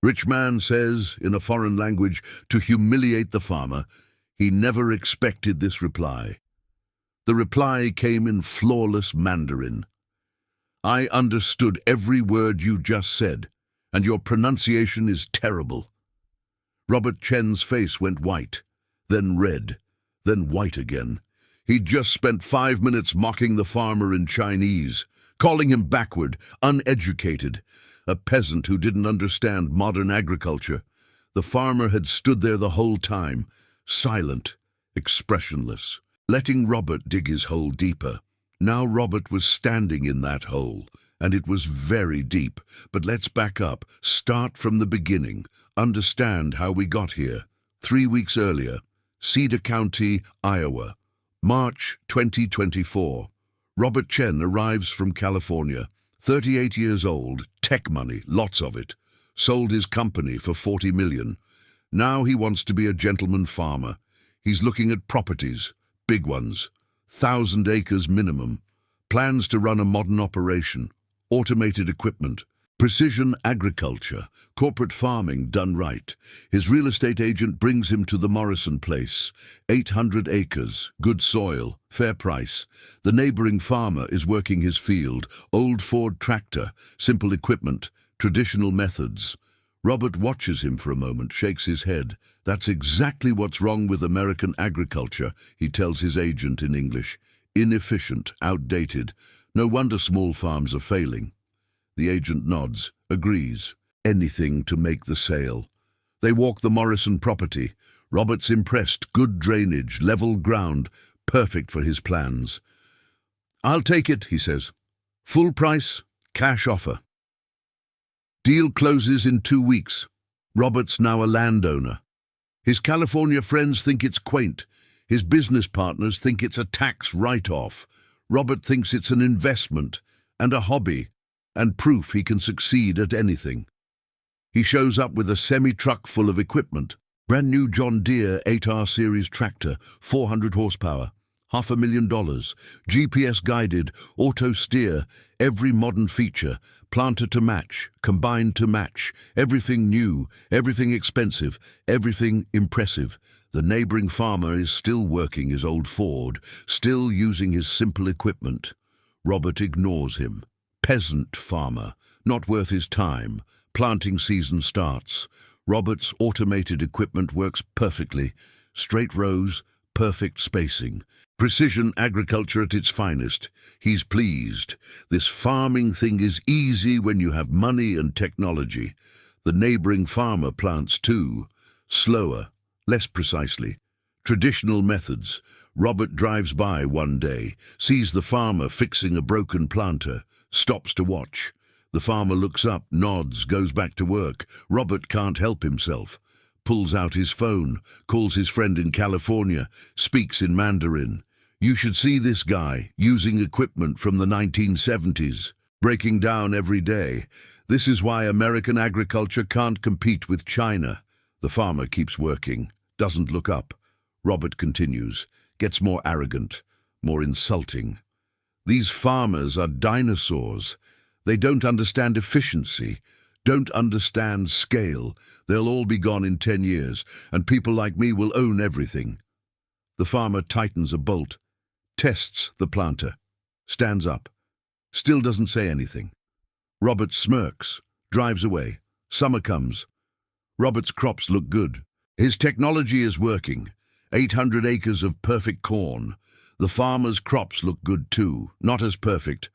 Rich man says, in a foreign language, to humiliate the farmer. He never expected this reply. The reply came in flawless Mandarin. I understood every word you just said, and your pronunciation is terrible. Robert Chen's face went white, then red, then white again. He'd just spent 5 minutes mocking the farmer in Chinese, calling him backward, uneducated, a peasant who didn't understand modern agriculture. The farmer had stood there the whole time, silent, expressionless, letting Robert dig his hole deeper. Now Robert was standing in that hole, and it was very deep. But let's back up, start from the beginning, understand how we got here. 3 weeks earlier, Cedar County, Iowa, March 2024. Robert Chen arrives from California, 38 years old, tech money, lots of it. Sold his company for $40 million. Now he wants to be a gentleman farmer. He's looking at properties, big ones, 1,000 acres minimum. Plans to run a modern operation, automated equipment, precision agriculture, corporate farming done right. His real estate agent brings him to the Morrison place. 800 acres, good soil, fair price. The neighboring farmer is working his field. Old Ford tractor, simple equipment, traditional methods. Robert watches him for a moment, shakes his head. That's exactly what's wrong with American agriculture, he tells his agent in English. Inefficient, outdated. No wonder small farms are failing. The agent nods, agrees. Anything to make the sale. They walk the Morrison property. Robert's impressed. Good drainage, level ground, perfect for his plans. I'll take it, he says. Full price, cash offer. Deal closes in 2 weeks. Robert's now a landowner. His California friends think it's quaint. His business partners think it's a tax write-off. Robert thinks it's an investment and a hobby, and proof he can succeed at anything. He shows up with a semi-truck full of equipment. Brand new John Deere 8R series tractor, 400 horsepower, $500,000, GPS guided, auto steer, every modern feature, planter to match, combined to match, everything new, everything expensive, everything impressive. The neighboring farmer is still working his old Ford, still using his simple equipment. Robert ignores him. Peasant farmer, not worth his time. Planting season starts. Robert's automated equipment works perfectly. Straight rows, perfect spacing. Precision agriculture at its finest. He's pleased. This farming thing is easy when you have money and technology. The neighboring farmer plants too. Slower, less precisely. Traditional methods. Robert drives by one day, sees the farmer fixing a broken planter, stops to watch. The farmer looks up, nods, goes back to work. Robert can't help himself. Pulls out his phone, calls his friend in California, speaks in Mandarin. You should see this guy, using equipment from the 1970s, breaking down every day. This is why American agriculture can't compete with China. The farmer keeps working, doesn't look up. Robert continues, gets more arrogant, more insulting. These farmers are dinosaurs. They don't understand efficiency, don't understand scale. They'll all be gone in 10 years, and people like me will own everything. The farmer tightens a bolt, tests the planter, stands up, still doesn't say anything. Robert smirks, drives away. Summer comes. Robert's crops look good. His technology is working. 800 acres of perfect corn. The farmer's crops look good too, not as perfect,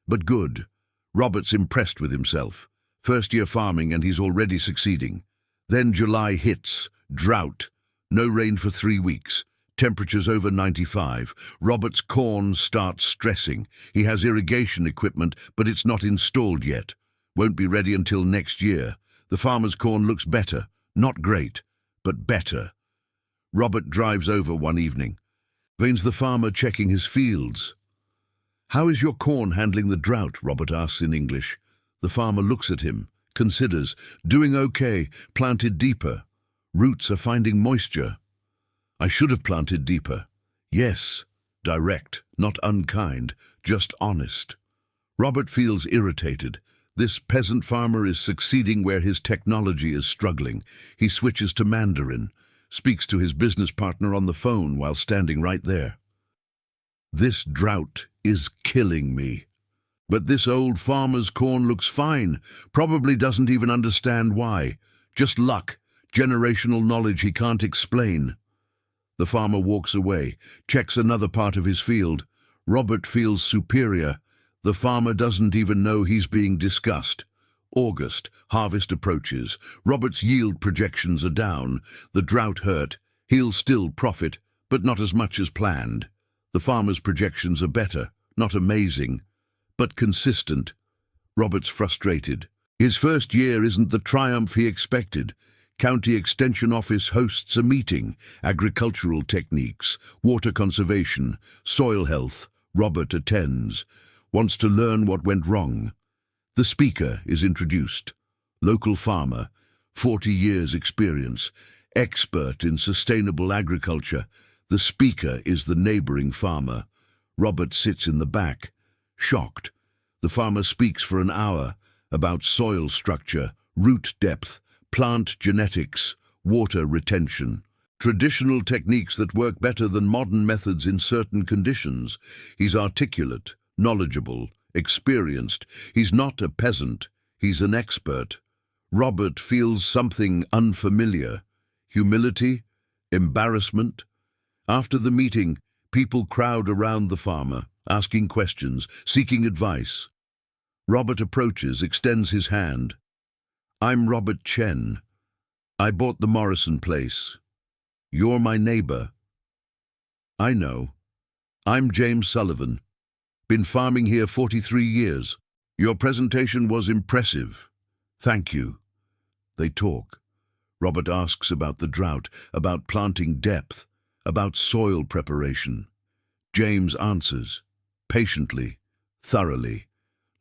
but good. Robert's impressed with himself. First year farming and he's already succeeding. Then July hits, drought, no rain for 3 weeks, temperatures over 95. Robert's corn starts stressing. He has irrigation equipment, but it's not installed yet. Won't be ready until next year. The farmer's corn looks better, not great, but better. Robert drives over one evening. Finds the farmer checking his fields. How is your corn handling the drought? Robert asks in English. The farmer looks at him, considers. Doing okay, planted deeper. Roots are finding moisture. I should have planted deeper. Yes, direct, not unkind, just honest. Robert feels irritated. This peasant farmer is succeeding where his technology is struggling. He switches to Mandarin, speaks to his business partner on the phone while standing right there. This drought is killing me. But this old farmer's corn looks fine, probably doesn't even understand why. Just luck, generational knowledge he can't explain. The farmer walks away, checks another part of his field. Robert feels superior. The farmer doesn't even know he's being discussed. August, harvest approaches. Robert's yield projections are down. The drought hurt. He'll still profit, but not as much as planned. The farmer's projections are better, not amazing, but consistent. Robert's frustrated. His first year isn't the triumph he expected. County Extension Office hosts a meeting. Agricultural techniques, water conservation, soil health. Robert attends. Wants to learn what went wrong. The speaker is introduced. Local farmer, 40 years experience, expert in sustainable agriculture. The speaker is the neighboring farmer. Robert sits in the back, shocked. The farmer speaks for an hour about soil structure, root depth, plant genetics, water retention. Traditional techniques that work better than modern methods in certain conditions. He's articulate, knowledgeable, experienced. He's not a peasant, he's an expert. Robert feels something unfamiliar. Humility, embarrassment. After the meeting, people crowd around the farmer, asking questions, seeking advice. Robert approaches, extends his hand. I'm Robert Chen. I bought the Morrison place. You're my neighbor. I know. I'm James Sullivan. Been farming here 43 years. Your presentation was impressive. Thank you. They talk. Robert asks about the drought, about planting depth, about soil preparation. James answers, patiently, thoroughly,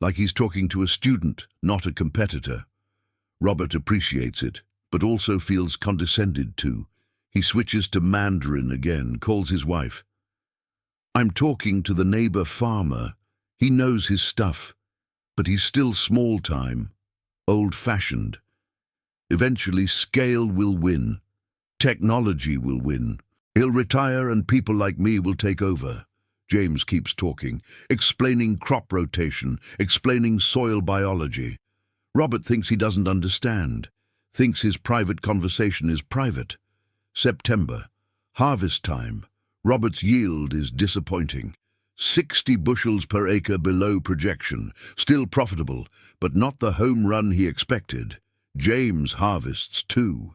like he's talking to a student, not a competitor. Robert appreciates it, but also feels condescended to. He switches to Mandarin again, calls his wife. I'm talking to the neighbor farmer. He knows his stuff, but he's still small time, old-fashioned. Eventually, scale will win. Technology will win. He'll retire and people like me will take over. James keeps talking, explaining crop rotation, explaining soil biology. Robert thinks he doesn't understand, thinks his private conversation is private. September, harvest time. Robert's yield is disappointing. 60 bushels per acre below projection, still profitable, but not the home run he expected. James harvests too.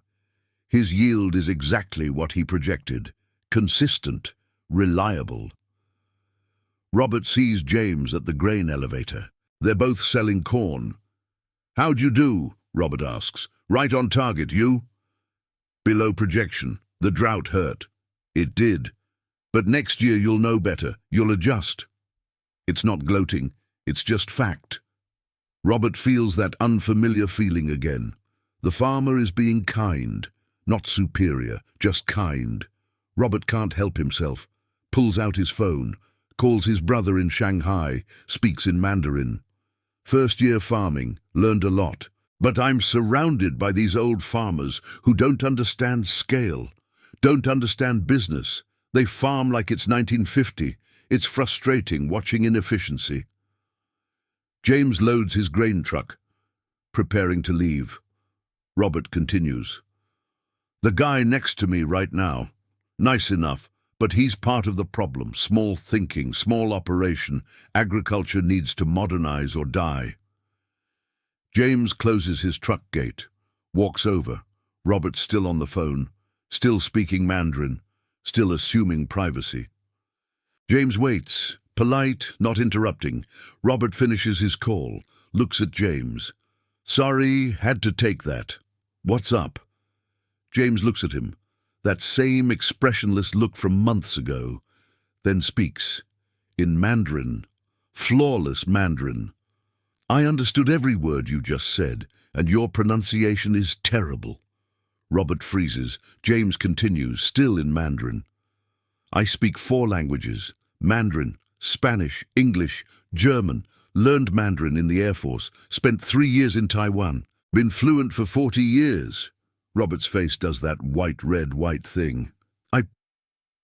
His yield is exactly what he projected, consistent, reliable. Robert sees James at the grain elevator. They're both selling corn. How'd you do? Robert asks. Right on target, you? Below projection. The drought hurt. It did. But next year you'll know better. You'll adjust. It's not gloating. It's just fact. Robert feels that unfamiliar feeling again. The farmer is being kind, not superior, just kind. Robert can't help himself. Pulls out his phone, calls his brother in Shanghai, speaks in Mandarin. First year farming, learned a lot. But I'm surrounded by these old farmers who don't understand scale, don't understand business. They farm like it's 1950. It's frustrating watching inefficiency. James loads his grain truck, preparing to leave. Robert continues. The guy next to me right now, nice enough, but he's part of the problem. Small thinking, small operation. Agriculture needs to modernize or die. James closes his truck gate, walks over. Robert's still on the phone, still speaking Mandarin, still assuming privacy. James waits, polite, not interrupting. Robert finishes his call, looks at James. Sorry, had to take that. What's up? James looks at him, that same expressionless look from months ago, then speaks, in Mandarin, flawless Mandarin. I understood every word you just said, and your pronunciation is terrible. Robert freezes. James continues, still in Mandarin. I speak 4 languages, Mandarin, Spanish, English, German, Learned Mandarin in the Air Force, spent 3 years in Taiwan, been fluent for 40 years. Robert's face does that white thing.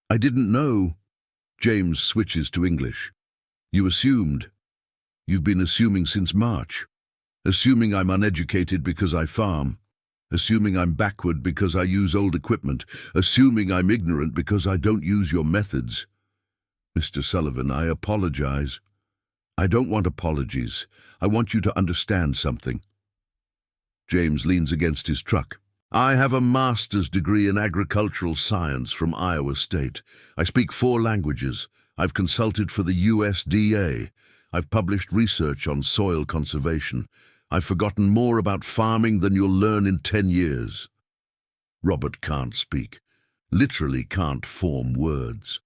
I didn't know. James switches to English. You assumed. You've been assuming since March. Assuming I'm uneducated because I farm. Assuming I'm backward because I use old equipment. Assuming I'm ignorant because I don't use your methods. Mr. Sullivan, I apologize. I don't want apologies. I want you to understand something. James leans against his truck. I have a master's degree in agricultural science from Iowa State. I speak 4 languages. I've consulted for the USDA. I've published research on soil conservation. I've forgotten more about farming than you'll learn in 10 years. Robert can't speak, literally can't form words.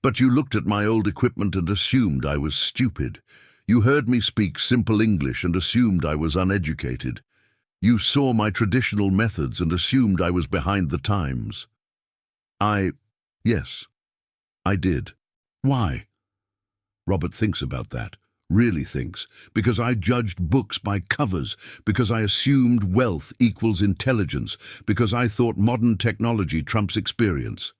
But you looked at my old equipment and assumed I was stupid. You heard me speak simple English and assumed I was uneducated. You saw my traditional methods and assumed I was behind the times. Yes, I did. Why? Robert thinks about that, really thinks, because I judged books by covers, because I assumed wealth equals intelligence, because I thought modern technology trumps experience.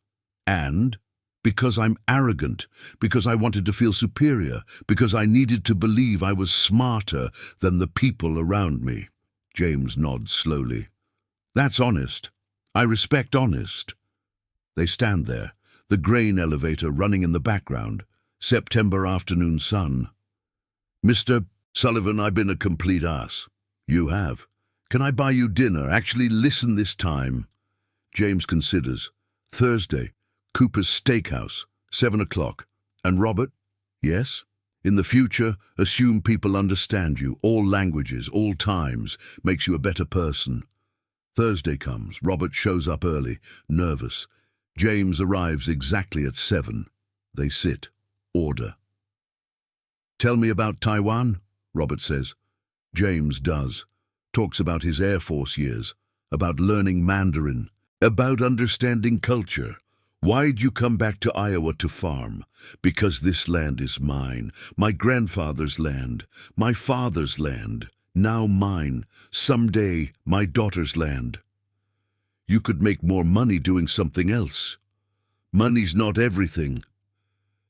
And because I'm arrogant, because I wanted to feel superior, because I needed to believe I was smarter than the people around me. James nods slowly. That's honest. I respect honest. They stand there, the grain elevator running in the background, September afternoon sun. Mr. Sullivan, I've been a complete ass. You have. Can I buy you dinner? Actually, listen this time. James considers. Thursday, Cooper's Steakhouse, 7 o'clock. And Robert? Yes? In the future, assume people understand you, all languages, all times, makes you a better person. Thursday comes. Robert shows up early, nervous. James arrives exactly at 7. They sit. Order. Tell me about Taiwan, Robert says. James does. Talks about his Air Force years, about learning Mandarin, about understanding culture. Why'd you come back to Iowa to farm? Because this land is mine, my grandfather's land, my father's land, now mine, someday my daughter's land. You could make more money doing something else. Money's not everything.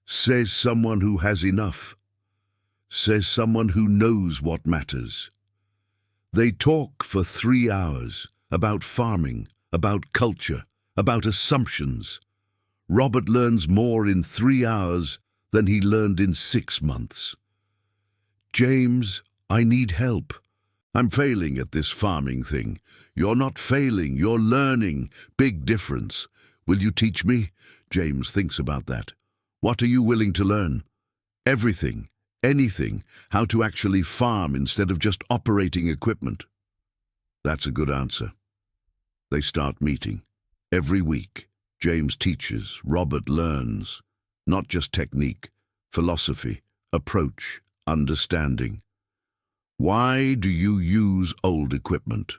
Says someone who has enough. Says someone who knows what matters. They talk for 3 hours about farming, about culture, about assumptions. Robert learns more in 3 hours than he learned in 6 months. James, I need help. I'm failing at this farming thing. You're not failing, you're learning. Big difference. Will you teach me? James thinks about that. What are you willing to learn? Everything, anything, how to actually farm instead of just operating equipment. That's a good answer. They start meeting. Every week, James teaches, Robert learns. Not just technique, philosophy, approach, understanding. Why do you use old equipment?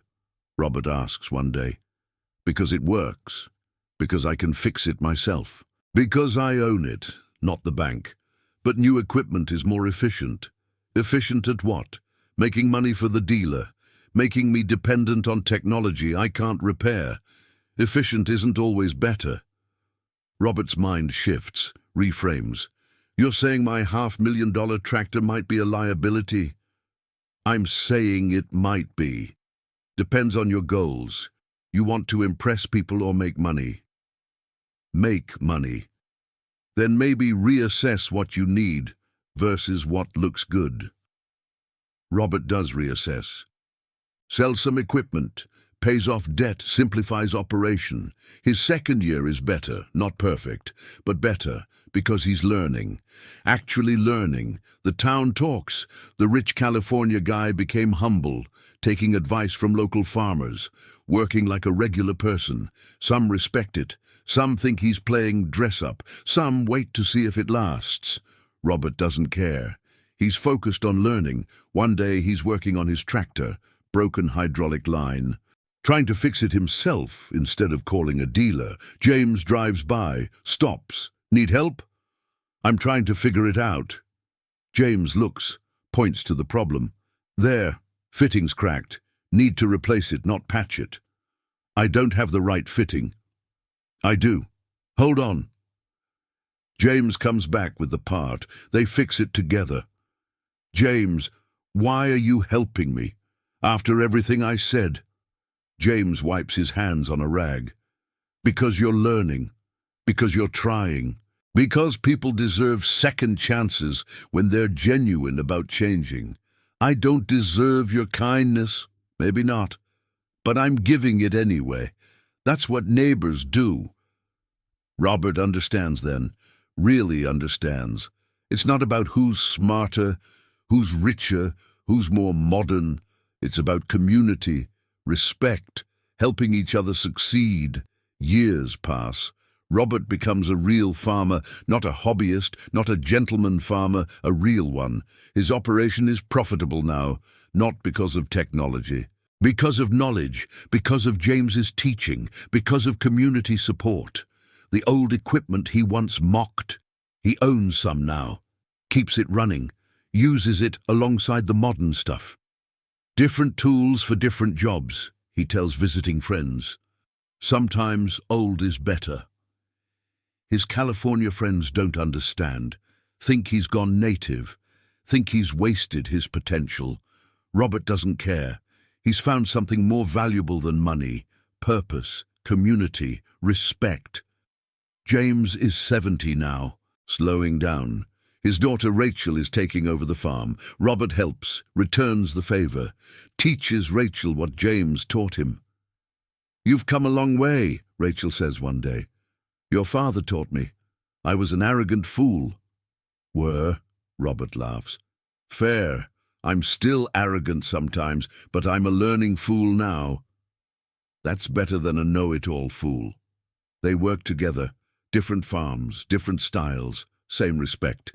Robert asks one day. Because it works. Because I can fix it myself. Because I own it, not the bank. But new equipment is more efficient. Efficient at what? Making money for the dealer. Making me dependent on technology I can't repair. Efficient isn't always better. Robert's mind shifts, reframes. You're saying my $500,000 tractor might be a liability? I'm saying it might be. Depends on your goals. You want to impress people or make money? Make money. Then maybe reassess what you need versus what looks good. Robert does reassess. Sell some equipment, pays off debt, simplifies operation. His second year is better, not perfect, but better because he's learning. Actually learning. The town talks. The rich California guy became humble, taking advice from local farmers, working like a regular person. Some respect it. Some think he's playing dress-up. Some wait to see if it lasts. Robert doesn't care. He's focused on learning. One day he's working on his tractor, broken hydraulic line, trying to fix it himself instead of calling a dealer. James drives by, stops. Need help? I'm trying to figure it out. James looks. points to the problem. There, fitting's cracked. Need to replace it, not patch it. I don't have the right fitting. I do. Hold on. James comes back with the part. They fix it together. James, why are you helping me? After everything I said. James wipes his hands on a rag. Because you're learning. Because you're trying. Because people deserve second chances when they're genuine about changing. I don't deserve your kindness. Maybe not. But I'm giving it anyway. That's what neighbors do. Robert understands then. Really understands. It's not about who's smarter, who's richer, who's more modern. It's about community, respect, helping each other succeed. Years pass. Robert becomes a real farmer, not a hobbyist, not a gentleman farmer, a real one. His operation is profitable now, not because of technology. Because of knowledge, because of James's teaching, because of community support. The old equipment he once mocked, he owns some now, keeps it running, uses it alongside the modern stuff. Different tools for different jobs, he tells visiting friends. Sometimes old is better. His California friends don't understand, think he's gone native, think he's wasted his potential. Robert doesn't care. He's found something more valuable than money, purpose, community, respect. James is 70 now, slowing down. His daughter Rachel is taking over the farm. Robert helps, returns the favor, teaches Rachel what James taught him. You've come a long way, Rachel says one day. Your father taught me. I was an arrogant fool. Were, Robert laughs. Fair. I'm still arrogant sometimes, but I'm a learning fool now. That's better than a know-it-all fool. They work together, different farms, different styles, same respect.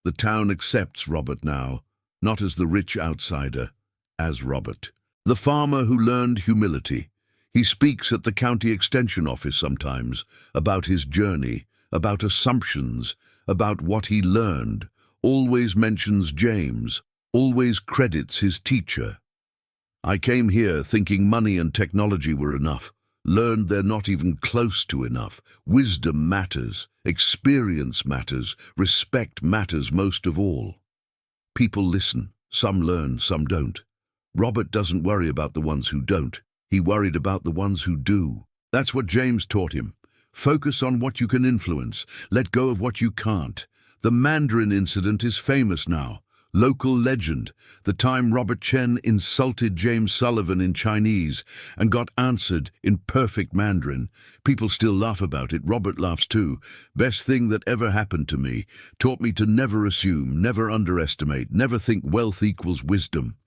The town accepts Robert now, not as the rich outsider, as Robert. The farmer who learned humility. He speaks at the county extension office sometimes, about his journey, about assumptions, about what he learned, always mentions James, always credits his teacher. I came here thinking money and technology were enough, learned they're not even close to enough. Wisdom matters, experience matters, respect matters most of all. People listen, some learn, some don't. Robert doesn't worry about the ones who don't, he worried about the ones who do. That's what James taught him. Focus on what you can influence, let go of what you can't. The Mandarin incident is famous now. Local legend, the time Robert Chen insulted James Sullivan in Chinese and got answered in perfect Mandarin. People still laugh about it. Robert laughs too. Best thing that ever happened to me. Taught me to never assume, never underestimate, never think wealth equals wisdom.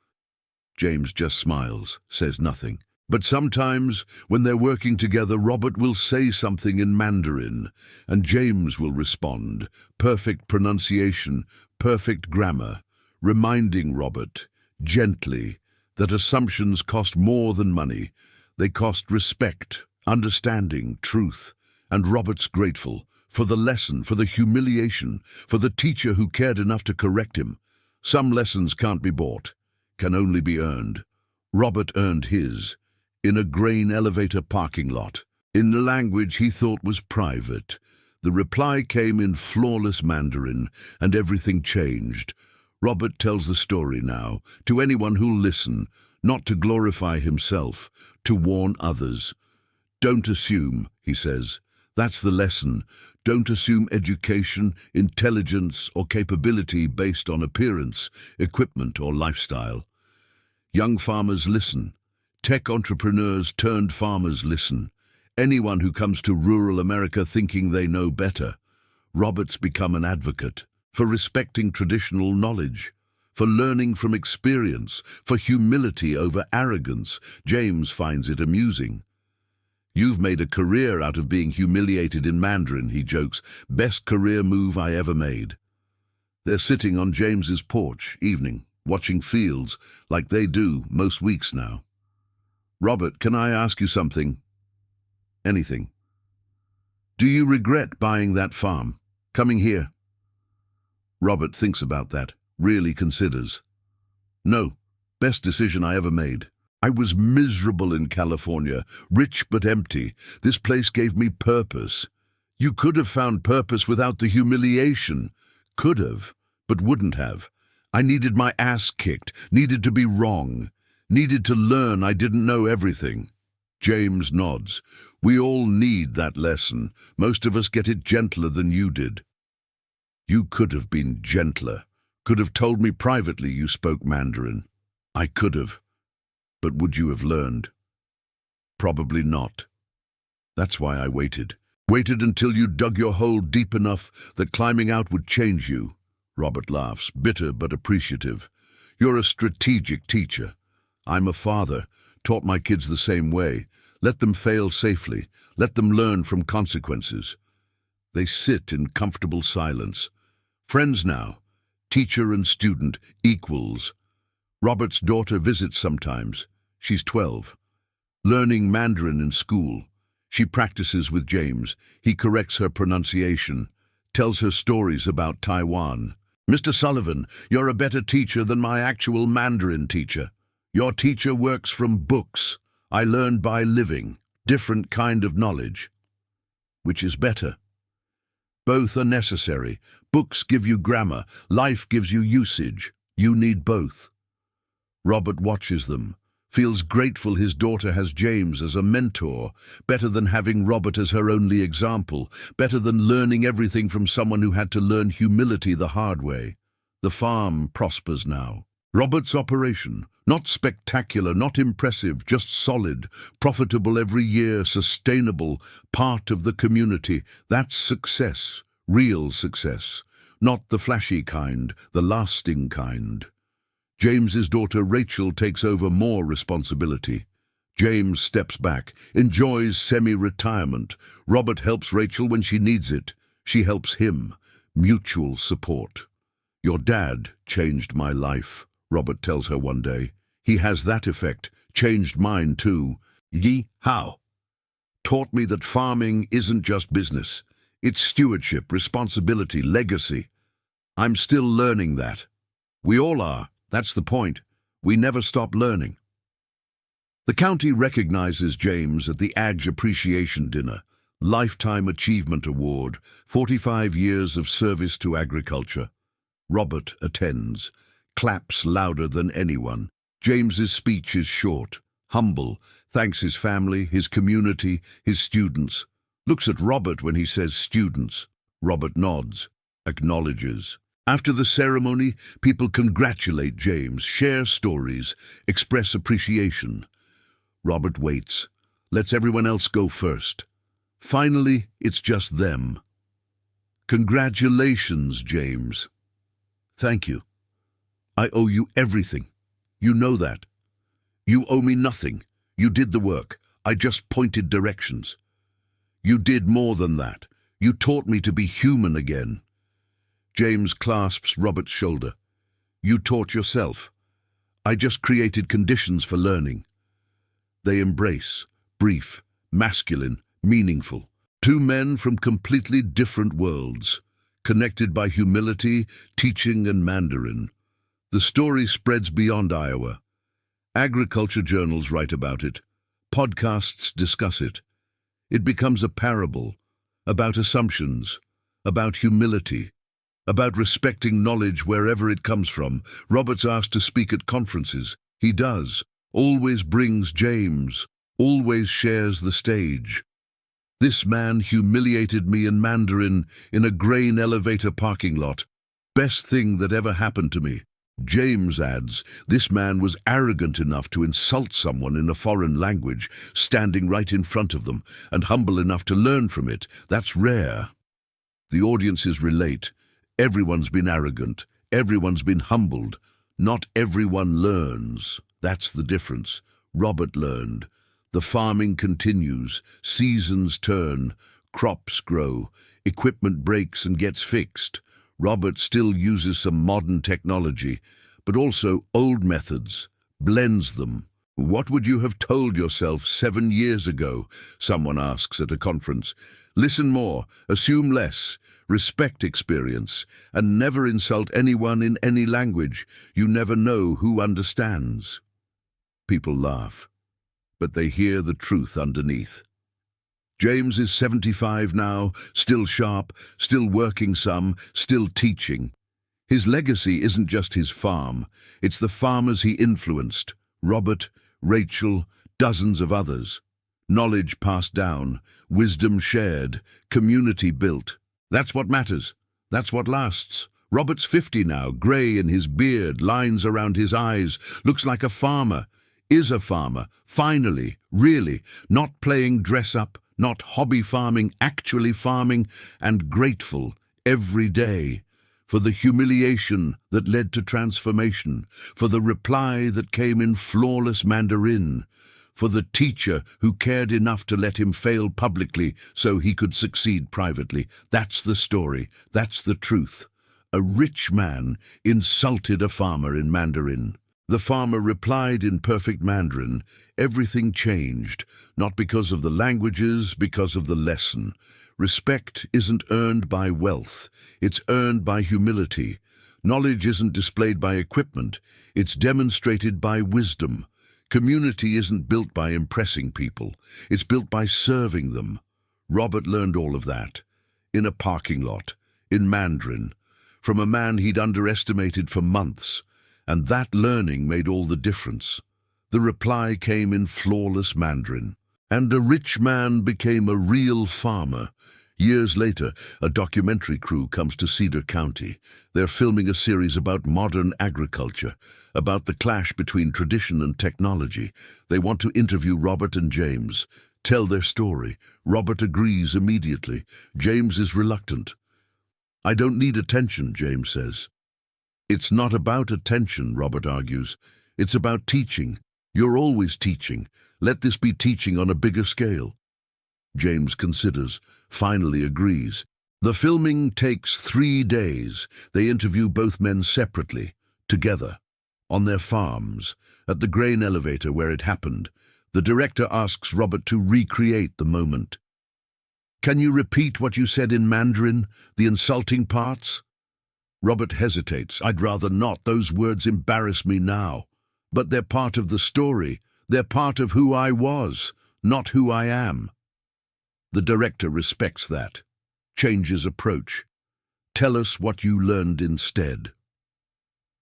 James just smiles, says nothing. But sometimes, when they're working together, Robert will say something in Mandarin, and James will respond. Perfect pronunciation, perfect grammar. Reminding Robert, gently, that assumptions cost more than money. They cost respect, understanding, truth. And Robert's grateful for the lesson, for the humiliation, for the teacher who cared enough to correct him. Some lessons can't be bought, can only be earned. Robert earned his, in a grain elevator parking lot, in the language he thought was private. The reply came in flawless Mandarin, and everything changed. Robert tells the story now, to anyone who'll listen, not to glorify himself, to warn others. Don't assume, he says. That's the lesson. Don't assume education, intelligence, or capability based on appearance, equipment, or lifestyle. Young farmers listen. Tech entrepreneurs turned farmers listen. Anyone who comes to rural America thinking they know better. Robert's become an advocate for respecting traditional knowledge, for learning from experience, for humility over arrogance. James finds it amusing. You've made a career out of being humiliated in Mandarin, he jokes. Best career move I ever made. They're sitting on James's porch, evening, watching fields, like they do most weeks now. Robert, can I ask you something? Anything. Do you regret buying that farm, coming here? Robert thinks about that, really considers. No, best decision I ever made. I was miserable in California, rich but empty. This place gave me purpose. You could have found purpose without the humiliation. Could have, but wouldn't have. I needed my ass kicked, needed to be wrong, needed to learn I didn't know everything. James nods. We all need that lesson. Most of us get it gentler than you did. You could have been gentler. Could have told me privately you spoke Mandarin. I could have. But would you have learned? Probably not. That's why I waited. Waited until you dug your hole deep enough that climbing out would change you. Robert laughs, bitter but appreciative. You're a strategic teacher. I'm a father, taught my kids the same way. Let them fail safely. Let them learn from consequences. They sit in comfortable silence. Friends now. Teacher and student, equals. Robert's daughter visits sometimes. She's 12. Learning Mandarin in school. She practices with James. He corrects her pronunciation. Tells her stories about Taiwan. Mr. Sullivan, you're a better teacher than my actual Mandarin teacher. Your teacher works from books. I learned by living. Different kind of knowledge. Which is better? Both are necessary. Books give you grammar. Life gives you usage. You need both. Robert watches them. Feels grateful his daughter has James as a mentor. Better than having Robert as her only example. Better than learning everything from someone who had to learn humility the hard way. The farm prospers now. Robert's operation, not spectacular, not impressive, just solid, profitable every year, sustainable, part of the community. That's success, real success, not the flashy kind, the lasting kind. James's daughter Rachel takes over more responsibility. James steps back, enjoys semi-retirement. Robert helps Rachel when she needs it. She helps him. Mutual support. Your dad changed my life, Robert tells her one day. He has that effect, changed mine too. How? Taught me that farming isn't just business. It's stewardship, responsibility, legacy. I'm still learning that. We all are. That's the point. We never stop learning. The county recognizes James at the Ag Appreciation Dinner. Lifetime Achievement Award, 45 years of service to agriculture. Robert attends. Claps louder than anyone. James's speech is short, humble, thanks his family, his community, his students. Looks at Robert when he says students. Robert nods, acknowledges. After the ceremony, people congratulate James, share stories, express appreciation. Robert waits, lets everyone else go first. Finally, it's just them. Congratulations, James. Thank you. I owe you everything. You know that. You owe me nothing. You did the work. I just pointed directions. You did more than that. You taught me to be human again. James clasps Robert's shoulder. You taught yourself. I just created conditions for learning. They embrace, brief, masculine, meaningful. Two men from completely different worlds, connected by humility, teaching, and Mandarin. The story spreads beyond Iowa. Agriculture journals write about it. Podcasts discuss it. It becomes a parable about assumptions, about humility, about respecting knowledge wherever it comes from. Robert's asked to speak at conferences. He does. Always brings James. Always shares the stage. This man humiliated me in Mandarin in a grain elevator parking lot. Best thing that ever happened to me. James adds, this man was arrogant enough to insult someone in a foreign language, standing right in front of them, and humble enough to learn from it. That's rare. The audiences relate. Everyone's been arrogant. Everyone's been humbled. Not everyone learns. That's the difference. Robert learned. The farming continues. Seasons turn. Crops grow. Equipment breaks and gets fixed. Robert still uses some modern technology, but also old methods, blends them. What would you have told yourself 7 years ago? Someone asks at a conference. Listen more, assume less, Respect experience, and never insult anyone in any language. You never know who understands. People laugh, but they hear the truth underneath. James is 75 now, still sharp, still working some, still teaching. His legacy isn't just his farm, it's the farmers he influenced, Robert, Rachel, dozens of others. Knowledge passed down, wisdom shared, community built. That's what matters. That's what lasts. Robert's 50 now, grey in his beard, lines around his eyes, looks like a farmer, is a farmer, finally, really, not playing dress-up, not hobby farming, actually farming, and grateful every day for the humiliation that led to transformation, for the reply that came in flawless Mandarin, for the teacher who cared enough to let him fail publicly so he could succeed privately. That's the story. That's the truth. A rich man insulted a farmer in Mandarin. The farmer replied in perfect Mandarin. Everything changed, not because of the languages, because of the lesson. Respect isn't earned by wealth. It's earned by humility. Knowledge isn't displayed by equipment. It's demonstrated by wisdom. Community isn't built by impressing people. It's built by serving them. Robert learned all of that. In a parking lot, in Mandarin, from a man he'd underestimated for months. And that learning made all the difference. The reply came in flawless Mandarin. And a rich man became a real farmer. Years later, a documentary crew comes to Cedar County. They're filming a series about modern agriculture, about the clash between tradition and technology. They want to interview Robert and James, tell their story. Robert agrees immediately. James is reluctant. "I don't need attention," James says. "It's not about attention," Robert argues. "It's about teaching. You're always teaching. Let this be teaching on a bigger scale." James considers, finally agrees. The filming takes 3 days. They interview both men separately, together, on their farms, at the grain elevator where it happened. The director asks Robert to recreate the moment. "Can you repeat what you said in Mandarin, the insulting parts?" Robert hesitates. "I'd rather not. Those words embarrass me now. But they're part of the story. They're part of who I was, not who I am." The director respects that, changes approach. "Tell us what you learned instead."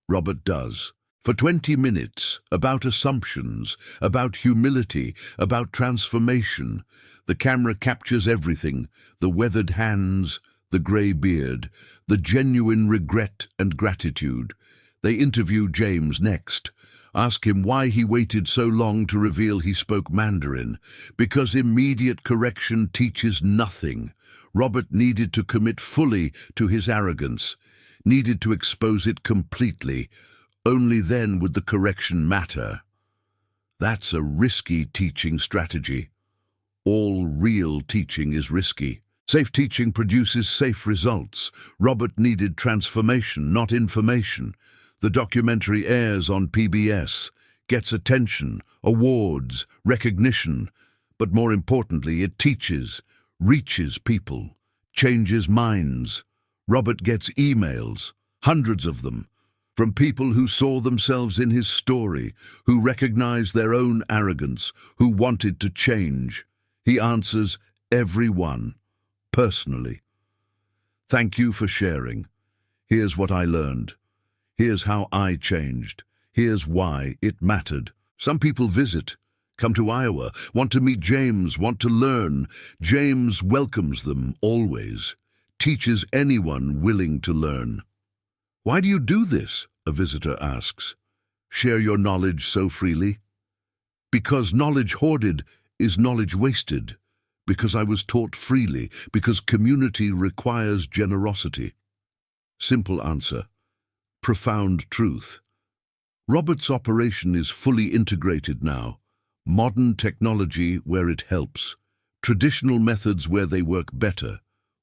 Robert does. For 20 minutes, about assumptions, about humility, about transformation. The camera captures everything, the weathered hands, the grey beard, the genuine regret and gratitude. They interview James next. Ask him why he waited so long to reveal he spoke Mandarin. Because immediate correction teaches nothing. Robert needed to commit fully to his arrogance, needed to expose it completely. Only then would the correction matter. That's a risky teaching strategy. All real teaching is risky. Safe teaching produces safe results. Robert needed transformation, not information. The documentary airs on PBS, gets attention, awards, recognition, but more importantly, it teaches, reaches people, changes minds. Robert gets emails, hundreds of them, from people who saw themselves in his story, who recognized their own arrogance, who wanted to change. He answers every one, personally. "Thank you for sharing. Here's what I learned. Here's how I changed. Here's why it mattered." Some people visit, come to Iowa, want to meet James, want to learn. James welcomes them always, teaches anyone willing to learn. "Why do you do this?" a visitor asks. "Share your knowledge so freely?" "Because knowledge hoarded is knowledge wasted. Because I was taught freely. Because community requires generosity." Simple answer. Profound truth. Robert's operation is fully integrated now. Modern technology where it helps. Traditional methods where they work better.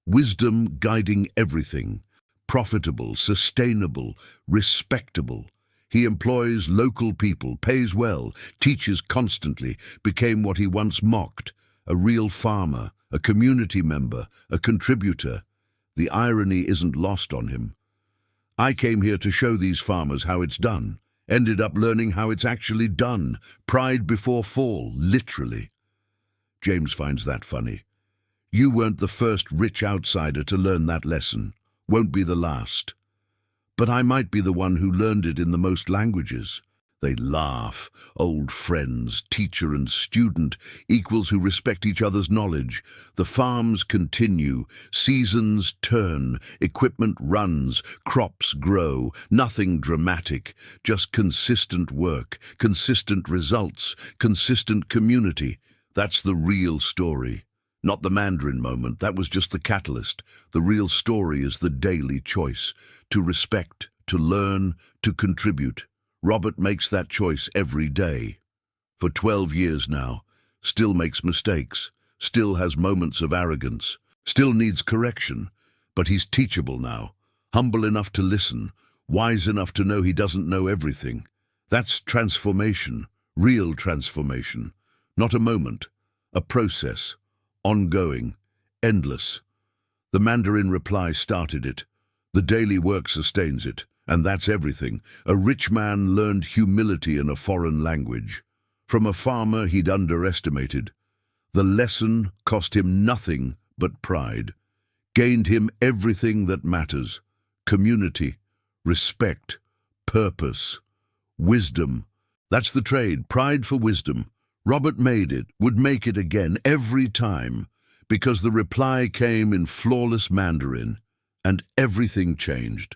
Wisdom guiding everything. Profitable, sustainable, respectable. He employs local people, pays well, teaches constantly, became what he once mocked, a real farmer, a community member, a contributor. The irony isn't lost on him. I came here to show these farmers how it's done. Ended up learning how it's actually done. Pride before fall, literally. James finds that funny. You weren't the first rich outsider to learn that lesson. Won't be the last. But I might be the one who learned it in the most languages. They laugh. Old friends, teacher and student, equals who respect each other's knowledge. The farms continue. Seasons turn. Equipment runs. Crops grow. Nothing dramatic. Just consistent work. Consistent results. Consistent community. That's the real story. Not the Mandarin moment. That was just the catalyst. The real story is the daily choice. To respect, to learn, to contribute. Robert makes that choice every day. For 12 years now, still makes mistakes, still has moments of arrogance, still needs correction, but he's teachable now, humble enough to listen, wise enough to know he doesn't know everything. That's transformation, real transformation, not a moment, a process, ongoing, endless. The Mandarin reply started it. The daily work sustains it. And that's everything. A rich man learned humility in a foreign language. From a farmer he'd underestimated. The lesson cost him nothing but pride. Gained him everything that matters. Community, respect, purpose, wisdom. That's the trade, pride for wisdom. Robert made it, would make it again, every time. Because the reply came in flawless Mandarin. And everything changed.